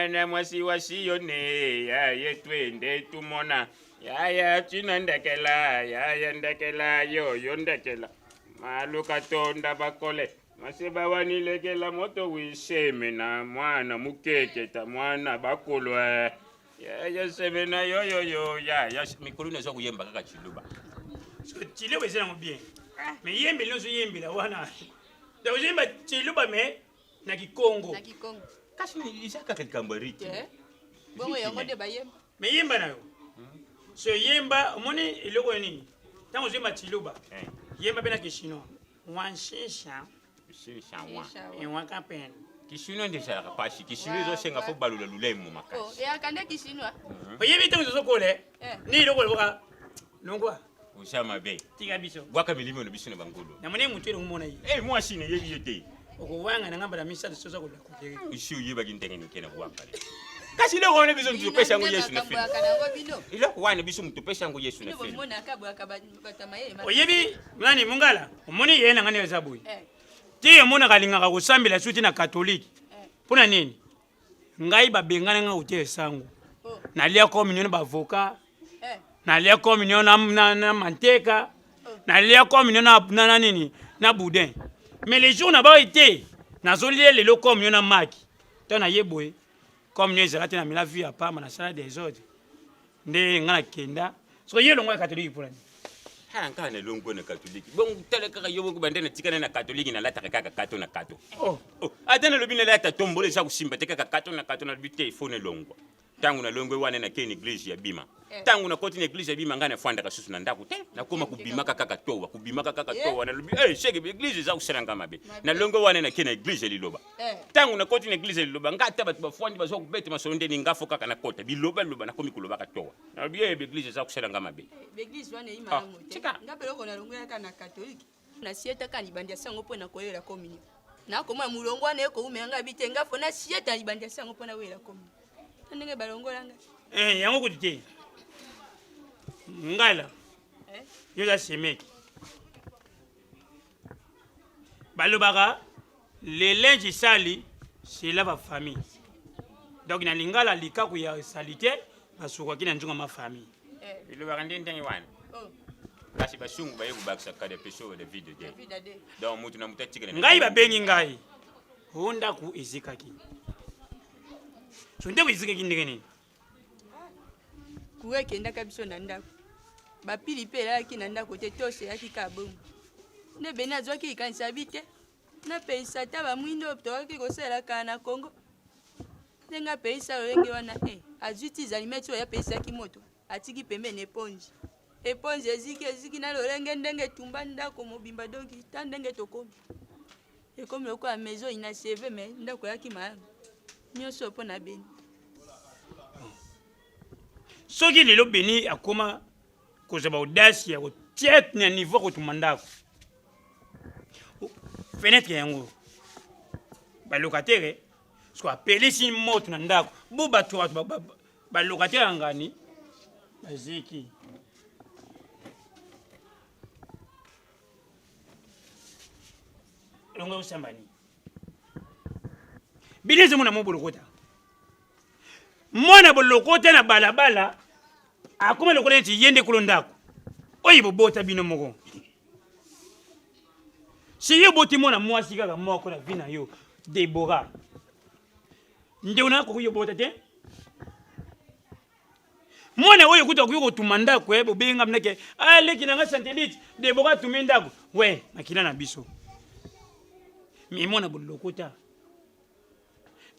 mwana mwasi wasiyone yaye twende tumona yaya chinandekela yaya ndekela yo ndekela maluka tonda bakole maseba wanilekela moto wisheme na mwana mukeketa mwana bakulwa yaya semena yo ya mikulu nezo kuyemba kaka chiluba so chiluba zina bien mais yembe lozo yembe la wana da uzemba chiluba me na Kikongo kasi ni isaka kalikambo riti bongo yango de bayemba me yemba nayo so yemba moni iloko nini tango uzemba chiluba yemba bena kishino wanshisha wa kapen kishino ndesha kapashi kishino zo senga fo balula lulemu makasi e akande kishino oyebi tango zo kole ni iloko boka longwa usama be tiga biso bwaka milimo no biso na bangolo na mone mutwe ngumona yi moi shine yebi yote okuwanga na ngamba na misa soza kula kukere ishu yiba gintengeni kena kuwanga kasi leo wana biso mtupesha ngo Yesu na fe ilo wana biso mtupesha ngo Yesu na fe oyebi nani mungala omoni yena ngani zabuyi tiye mona kalingaka kusambela suti na katoliki puna nini ngai babengana nga utie sangu nalia communion bavoka nalia communion na manteka nalia communion na nini na boudin mais les jours n'a pas été nazolie lelo communion na maki to na yeboye communion ezalaki na mila vie à part na sala des autres nde ngana kenda so yelo ngwa katoliki pulani ha nkana longo na katoliki bon tele kaka yobo kubandena tikana na katoliki na lata kaka kato na kato atana lobina lata tombole za kusimba te kaka kato na bite phone longo tangu na longo wana na kene iglesia ya bima tangu na koti na iglesia ya bima ngana fanda kasusu na ndaku te na koma kubimaka kaka towa na lobi shege iglesia za kuseranga mabe na longo wana na kene iglesia liloba tangu na koti na iglesia liloba ngata batu bafwandi bazo kubete masonde ni ngafo kaka na kota biloba na komi kuloba ka towa na lobi iglesia za kuseranga mabe iglesia wana ima yango te ngapelo kona longo ya kana katoliki na sieta kan libandia sango pona koyela communion na koma mulongo wana eko umenga bite ngafo na sieta libandia sango pona wela communion ndenge balongolanga yango kutite ngala yoza semeki balobaka le linge sali c'est la famille donc na lingala likaku ya salite basuka kina njunga ma famille bilobaka ndenge wana kasi basungu baye kubakisa kade peso de video de donc mutu na mutatikana ngai babengi ngai honda ku ezikaki so ndeko ezikaki ndenge nini kuwekenda kabiso na ndako bapili pe elaki na ndako te tose yaki ka bongo nde beni azwaki likanisa bite napeyisa ata bamwindo tokaki kosalelaka na Kongo ndenge apeyisa lolenge wana azwi ti zalimeti oyo apeyisaki moto atiki pembeni eponge eziki na lolenge ndenge etumba ndako mobimba donki ta ndenge tokomi ekomi lokola maison inacheve me ndako yaki malamu nyonso mpo na beni soki lelo beni akoma kozaba audace ya kotia na niveau kotuma ndako fenêtre yango balocataire so apelisi moto na ndako bo bato balocataire ngani baziki longo usambani bilezi mona mo bolokota mwana bolokota na balabala akoma lokola nti yende kulo ndako oyibo bota bino moko si yo boti mwana mwasi kaka moko na vina yo Debora nde una ko yo bota te mwana oyo kuta ko tuma ndako ebo benga mneke leki na nga satellite Debora tumi ndako we makina na biso mi mwana bolokota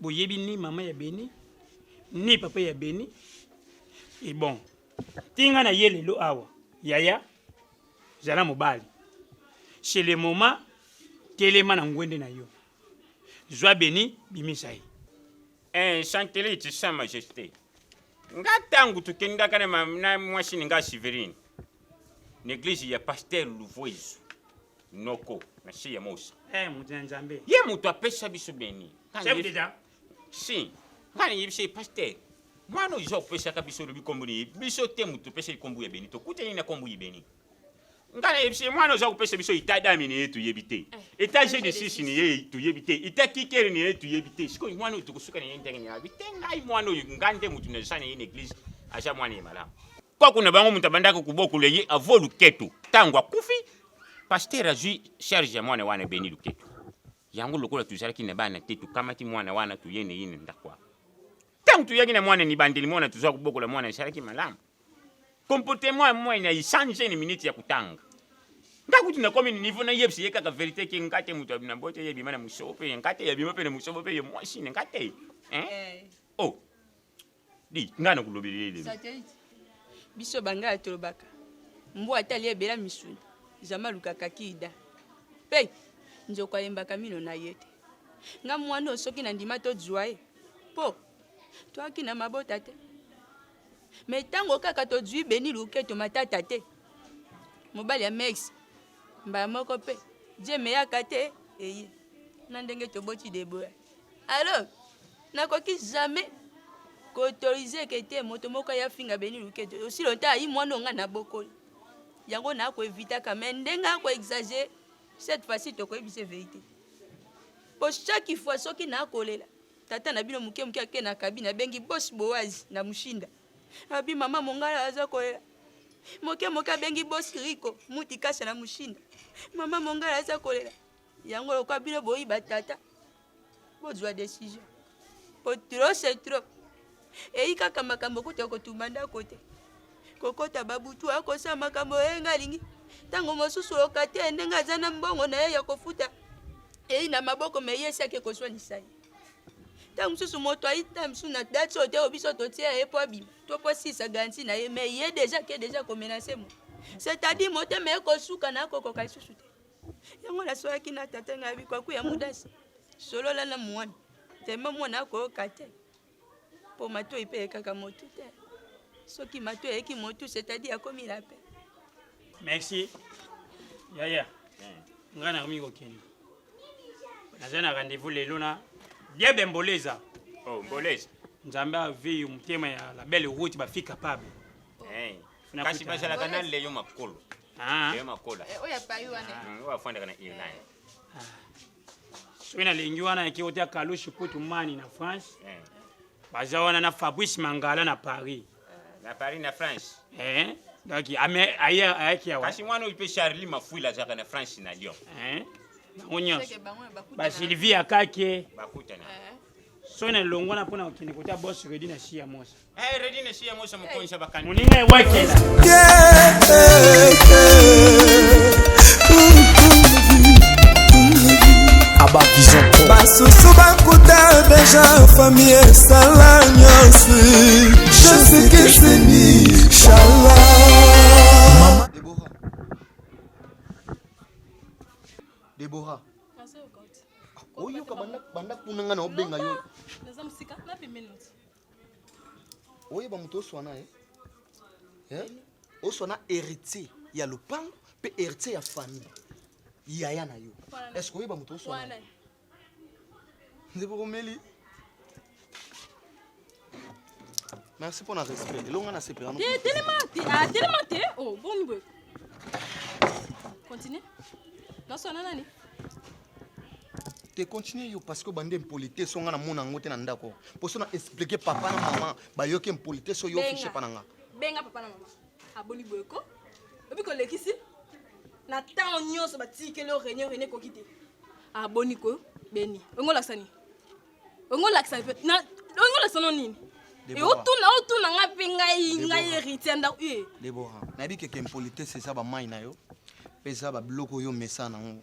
boyebi ni mama ya beni ni papa ya beni et bon tinga na ye lelo awa yaya zala mobali chez le moment telema na ngwende na yo zwa beni bimisa ye chantelite sa majesté ngatangu tukendaka na mwashini nga Severine l'église ya pasteur Louvoiso noko na shi ya Musa mutu nzambe ye mutu apesa biso beni chef d'état si ngani yibise pasteur mwana izo pesa ka biso lobi kombu ni biso te mutu pesa ikombu ya beni to kuteni na kombu ibeni ngana yebise mwana oza kupesa biso itadami ni yetu yebite etage de 6 ni yetu yebite itakikere ni yetu yebite siko mwana utukusuka ni yendenge ni yabite ngai mwana ngande mutu na sana ni église acha mwana yemala kwa kuna bango mutabandaka kuboko leye avo luketu tangwa kufi pasteur azui charge ya mwana wana beni luketu yango lokola tuzalaki na bana tetu kama ti mwana wana tuyene yine ndakwa tangu tuyaki na mwana ni bandeli mwana tuzwa kuboko la mwana sharaki malamu comportement moi na changer ni minute ya kutanga ngakuti na komi niveau na yebsi yeka ka vérité ki ngate mutu abina bote yebi mana musope ngate yebi mape na musope ye mwashine ngate oh di ngana kulobelele satellite biso banga tolobaka mbo atali ebela misuni zamaluka kakida pe nzoko yembaka mino na yete nga mwana soki na ndima to joie po toaki na mabota te mais tango kaka to jui beni luketo matata te mobali ya mex mba moko pe je meyaka te eye na ndenge toboti deboya alors nakoki jamais koautorize ke te moto moko ya finga beni luketo aussi longtemps ayi mwana nga na bokoli yango na koevitaka mais ndenge akoexagere cette fois-ci tokoyebise vérité po chaque fois soki nakolela tata na bino muke muke ake na kabine bengi boss boazi na mushinda abi mama mongala aza kolela moke moke bengi boss riko muti kasha na mushinda mama mongala aza kolela yango lokwa bino boyi batata bozwa décision po trop c'est trop eyi kaka makambo kuta kotumanda kote kokota babutu akosa makambo yenga alingi tango mosusu lokate ndenge aza na mbongo na ye ya kofuta eyi na maboko meyesi ake koswanisa ye tango mosusu moto ayita mosusu na date oyo te obiso totia ye po abima to po sisa garanti na ye mais ye déjà komenase mo c'est-à-dire motema ye kosuka na akokoka lisusu te yango nasoyaki na tata nga bikwaku ya mudasi solola na mwana tema mwana akoyoka te po mato ipe kaka motu te soki mato eyeki motu c'est-à-dire akomi la paix. Merci yaya nga na komi kokende naza na rendez-vous lelo na diebe mboleza oh mboleza nzambe aveille mutema ya la belle route bafika capable kasi basala kanal leyo makolo leyo makola oya payu wana wafanda kana Irland soki nalengi wana yaki otia kalushi putu mani na France baza wana na Fabrice Mangala na Paris na France donc ayaki awa kasi mwana uipe Charlie Mafuila zaka na France na Lyon bango nyonso Sylvie akake bakutana so na longona mpona kokende kotia boss redi na shia mosa redi na shia mosa mokonisa bakani moninga ewakela Aba Vision Pro basusu bakuta deja famille esala nyonso jesekeseni shala Deborah oyo ka banda kunanga na obenga yo naza musika na pemenote oyo ba muto swana oswana héritier ya lopango pe héritier ya famille yaya na yo est-ce que oyo ba muto swana Deborah Meli merci pour la respect elonga na sepera no tellement te oh bon niveau continue non sona nani te continue yo parce que bande impolité songa na mona ngote na ndako poso na expliquer papa na maman ba yo ke impolité so yo fiche pananga benga papa na maman aboni boyeko obi ko lekisi na temps nyonso batike le réunion kokite aboni ko beni ongola sani na ongola sono nini e otuna nga pinga ngai héritier nda Deborah na bi ke impolité c'est ça ba mai na yo pesa ba bloko yo mesa na ngo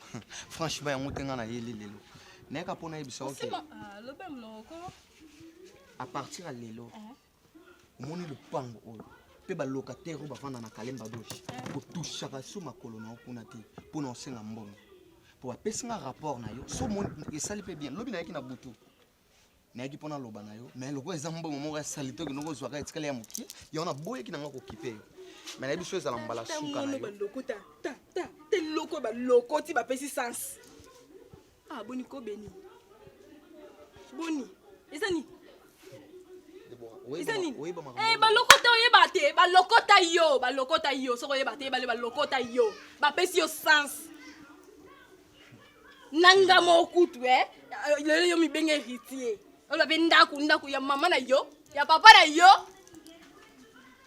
franchement yango tenga na yeli lelo neka pona yebisa oke à partir à lelo moni le pango oyo pe ba locataire ba fanda na kalemba doshi ko touchaka so makolo na okuna te pona osenga mbongo po ba pesinga rapport na yo so moni esali pe bien lobi na yaki na butu na yaki pona loba na yo mais loko eza mbongo moko ya salito ki noko zwaka etikala ya mokie ya ona boye ki nanga ko kipe mais na biso ezala mbala suka na yo te loko ba loko ti ba pesi sens boni ko beni boni ezani Isa nini? Balokota oyeba te, balokota yo, soko oyeba te, balokota yo. Bapesi yo sens. Nanga mokutu lelo yo mibenge héritier. Ola be ndaku ya mama na yo, ya papa na yo.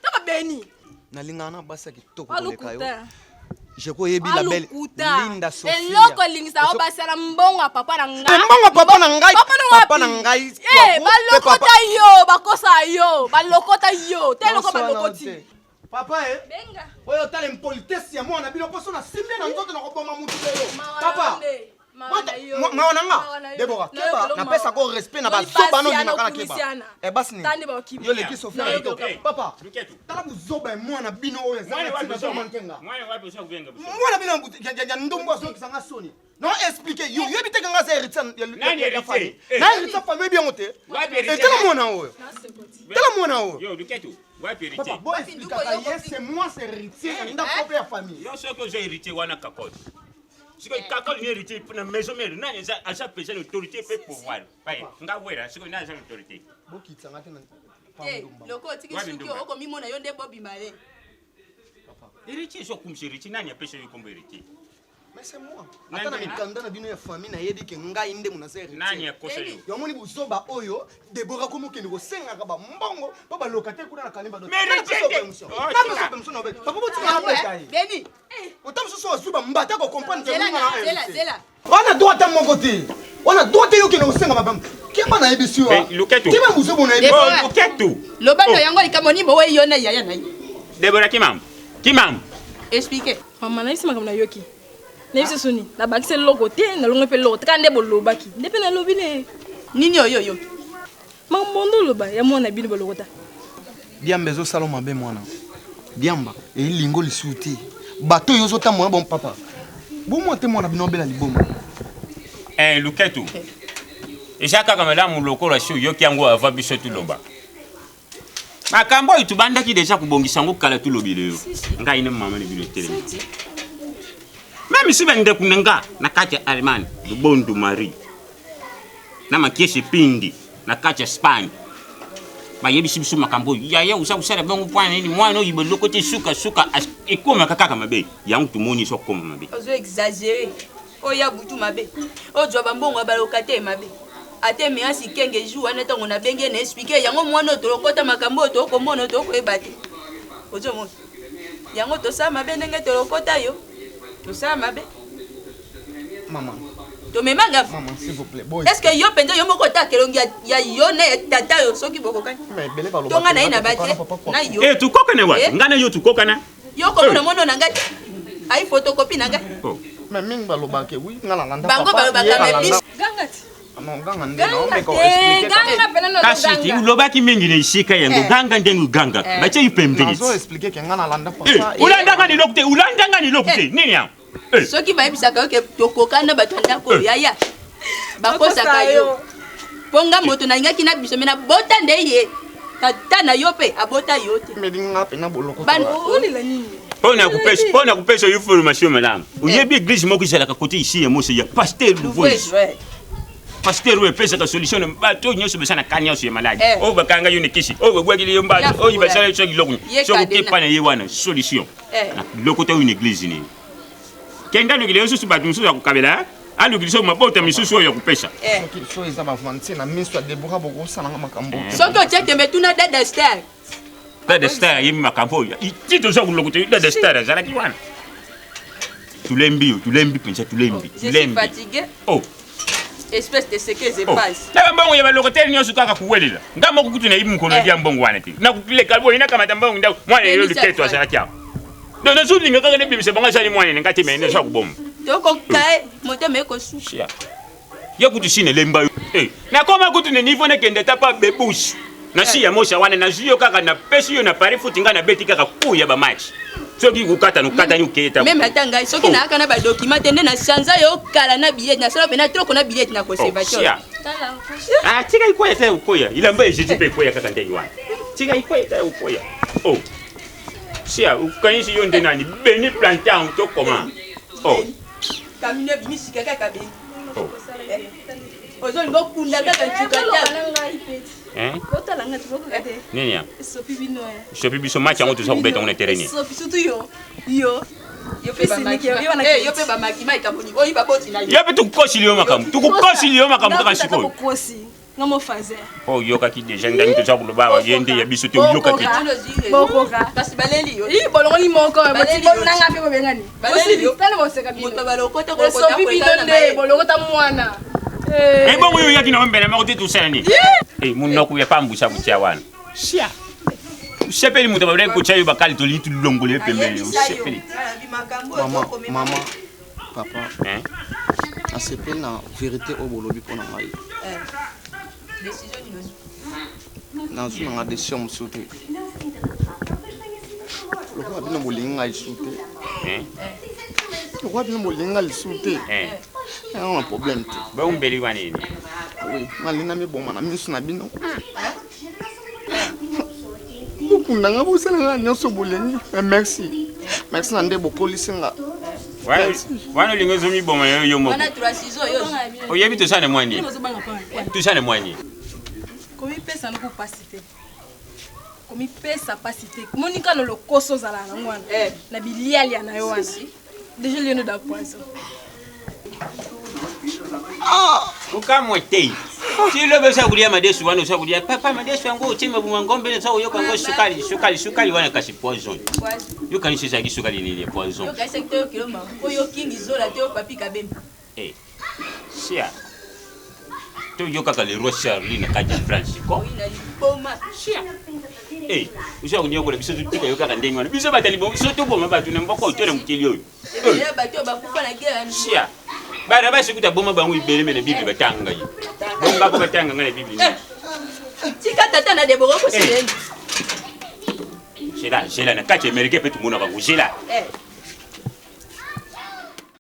Taba beni. Nalingana basa kitoko koleka yo. Je koyebi la belle Linda Sophia. Eloko lingisa o basala mbongo papa na ngai. Mbongo papa na ngai. Papa na ngai. Balokota yo, bakosa yo, balokota yo. Teloko balokoti. Papa Benga. Oyo tale impolitesse ya mwana bino poso na simbe na nzoto na koboma mutu lelo. Papa. Mawananga. Debora, keba na pesa ko respect na bazoba no dina kana keba. Basni. Yo leki Sophia yo. Papa. Tala buzoba mwana bino oyo za mankenga. Mwana bino ya ndumbu aso kisanga soni. Non expliquer yo yebi te kanga za héritier ya famille. Na héritier famille bien moté. Et tala mwana oyo. Tala mwana oyo. Yo Luketu. Papa, bon explication, c'est moi c'est héritier na propre famille. Yo ce que j'ai hérité wana kakol. Si que kakol ni hérité pour na maison mère na à chaque personne autorité fait pouvoir. Baye, nga wera, si que na za autorité. Boki tsanga tena. Loko tiki suki oko mimona yo nde bobi male. Papa. Héritier so comme héritier nani a pêché comme héritier. Mais c'est moi. Atana mikanda na bino ya famille na yebi ke ngai nde muna héritier. Nani akosa yo? Yo moni buzoba oyo Debora komo ke ngo senga ka ba mbongo pa ba locataire kuna na kalimba do. Mais héritier. Papa boti na beta. Beni. Otam so so suba mbata ko comprendre ke muna. Zela. On a droit à mon côté. On a droit yo ke ngo senga ba. Kema na yebi siwa. Luketu. Kema muzobo na yebi. Luketu. Lobano yango likamoni bo we yona yaya na yi. Debora kimam. Kimam. Expliquez. Mama na isi makamna yoki. Nesi suni, la bakise loko te, na longo pe loko, kande bolo baki. Ndepe na lobi ne. Nini yo. Mambondo loba, ya mwana bino bolo ta. Diamba zo saloma be mwana. Diamba, e lingo lisuti. Bato yo zo ta mwana bon papa. Bon moi te mwana bino bela liboma. Luketu. Eshaka kamela mu lokolo shu yoki yango ava biso tu loba. Makambo itubanda ki deja kubongisa ngo kala tu lobile yo. Ngai ne mama ne bino tele. Même si ben de kunanga na kacha Allemagne, du bon du mari. Na makieshe pindi na kacha Spain. Ba yebi sibisu makambo ya usabusara bongo pwana ni mwana oyibo lokote suka ekoma kaka mabe. Yangu tumoni so koma mabe. Ozo exagérer. Oya butu mabe. Ojo bambongo balokate mabe. Ate me asi kenge jour wana tongo na benge na expliquer yango mwana tolokota makambo to ko mona to ko ebate. Ojo mo. Yango to sa mabe ndenge tolokota yo. Tout ça, ma belle. Maman. Tu me mangas. Maman, s'il vous plaît. Est-ce que yo pende yo moko ta kelongi ya yo ne tata yo soki boko kan? Mais bele ba lo. Tonga na ina bate. Na yo. Tu koka ne wa? Ngana yo tu koka na? Yo ko na mono na ngati. Ai photocopie na ngati. Mais ming ba lo ba ke oui ngala landa papa. Bango ba lo ba ka me bis. Gangati. Non, ganga ndeno me ko expliquer. Ganga pena no ganga. Kasi ti uloba ki mingi ne shika yango ganga ndengu ganga. Ba che yipembe. Nazo expliquer ke ngana landa papa. Ulanda ngani lokute, ulanda ngani lokute. Nini ya? Soki bayebisaka ke tokokana bato ndako yaya bakosaka yo ponga moto na ngaki na biso mena bota nde ye tata na yo pe abota yo te medinga pe na boloko olila nini pona kupesa yo formation madame uyebi église moko isala ka côté ici mo c'est ya pasteur Louvois pasteur we pesa ka solution bato nyoso besana kanya so malade o bakanga yo ne kisi o bwegili yo mbato o yibasala so kiloko so ko kepana ye wana solution na lokote une église ni kenda lugile yo susu batu susu akukabela alugile so mabota misusu yo kupesha so eza ba vanti na miso Debora boko sala makambo soki otiete metuna dada star yemi makambo itito so kulokote dada star azala ki wana tulembi pensa tulembi je suis fatigué oh espèce de ce que je passe na mbongo ya balokoteli nyoso kaka kuwelela ngamo kukutu na ibi mkono ya mbongo wana ti na kupile kalbo ina kama tambongo nda mwana yo luketo azala ki non non souligne que les bébés c'est bon ça les moyens ngati mais ne sok bom toko kai moto me ko su ya kutu sine lemba na koma kutu ne niveau ne kende tapa bebush na si ya mosha wana na jio kaka na pesi yo na pari futi nga na beti kaka kuya ba match soki kukata no kata ni uketa même atanga soki na aka na ba document tende na chanza yo kala na billet na sala pena trop na billet na conservation tika ikoya ta ukoya ilamba ejiti pe koya kaka ndenge wana tika ikoya ta ukoya oh sia ukanisi yo nde nani beni plantain to comment oh kamine bimi sikaka kabeni ozolinga okunda kaka ntukata otalanga tibokokate nini ya esopi bino sopi biso match yango toza kobeta ngo na terrain esopi surtout yo pe bamakima ekamoni oyo baboti na yo pe tukukosili yo makambo kaka sikoyo kosi nga mofazer o yokaki deja ndani toza koloba yende ya biso te oyokaki bokoka kasi baleli yo bolongoli moko Baleli yo. nanga mpe bobengani Baleli yo. tale boseka bino moto balokota esopi bino nde bolokota mwana bongo yo yaki na ombena mako te tosala nini munoko ya pambusa kutia wana sia usepeli moto babele kotia yo bakali toli tulongole pembele usepeli mama papa asepeli na vérité oyo bolobi mpo na ngai nazwi nanga décision mosusu te lokola bino bolingi ngai lisusu te lokola bino bolingi ngai lisusu te yango na problème te baumbeli wanini nalinga miboma na miso na bino bokundanga bosalanga nyonso bolingi merci na nde bokolisinga wana olingi ozomiboma yo moko oyebi tosane mwani komipesa noko pasi te komipesa pasi te monika no lokoso ozala nango wana na bilialia na yo wana déjà lieu da poison ukamwe te tilobe sakulia madesu wana sakulia papa madesu yangu uchime bumangombe sa uyoka ngo sukali wana kasi poison yo kanisi sa sukali ni poison yo kasi secteur kiloma oyo kingi zola te papi kabembe sia to yo kaka le roi Charlie na kaja Francisco ina lipoma sia usa kunyokola biso tutika yo kaka ndenge wana biso batali bo biso to boma batu nemboko utore mukili oyo ya bato bakufa na guerre sia bara basi kuta boma bangu ibele mena bibi batanga yi bomba ko batanga ngale bibi tika tata na deboro ko sileni Jela na kati Amerika pe tumuna ba kujela